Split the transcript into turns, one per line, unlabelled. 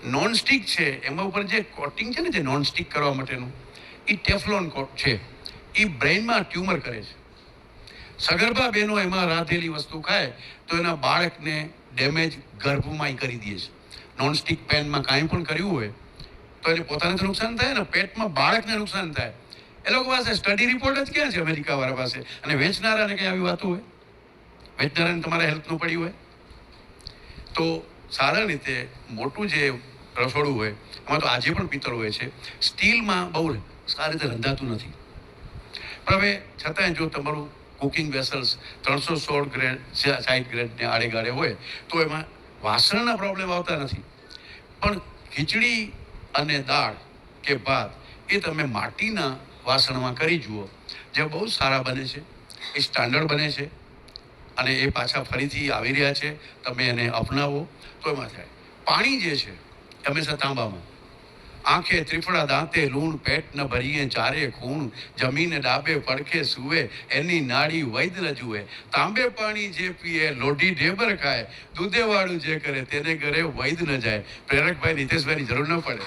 Nonstick છે એમાં ઉપર જે કોટિંગ છે ને, જે નોનસ્ટિક કરવા માટેનું, એ ટેફલોન કોટ છે. એ બ્રેઇનમાં ટ્યુમર કરે છે. સગર્ભા બહેનો એમાં રાંધેલી વસ્તુ ખાય તો એના બાળકને ડેમેજ ગર્ભમાં કરી દે છે. નોનસ્ટિક પેનમાં કાંઈ પણ કર્યું હોય તો એને પોતાને તો નુકસાન થાય ને, પેટમાં બાળકને નુકસાન થાય. એ લોકો પાસે સ્ટડી રિપોર્ટ જ ક્યાં છે અમેરિકાવાળા પાસે? અને વેચનારાને કંઈ આવી વાતું હોય? વેચનારાને તમારા હેલ્થનું પડ્યું હોય તો સારા રીતે મોટું જે રસોડું હોય એમાં તો આજે પણ પિત્તળ હોય છે. સ્ટીલમાં બહુ સારી રીતે રંધાતું નથી. પણ હવે છતાંય જો તમારું કુકિંગ વેસલ્સ 316 ગ્રેડ 60 ગ્રેડને આડે ગાડે હોય તો એમાં વાસણના પ્રોબ્લેમ આવતા નથી. પણ ખીચડી અને દાળ કે ભાત એ તમે માટીના વાસણમાં કરી જુઓ, જે બહુ સારા બને છે, એ સ્ટાન્ડર્ડ બને છે અને એ પાછા ફરીથી આવી રહ્યા છે. તમે એને અપનાવો તો એમાં થાય. પાણી જે છે હંમેશા તાંબામાં. આંખે ત્રિફળા દાંતે લૂણ, પેટ ન ભરીએ ચારે ખૂણ, જમીને ડાબે પડખે સૂવે, એની નાડી વૈદ ન જુએ. તાંબે પાણી જે પીએ લોઢી ઢેબર ખાય, દૂધે વાળું જે કરે તેને ઘરે વૈદ ન જાય. પ્રેરકભાઈ, હિતેશભાઈની જરૂર ન પડે.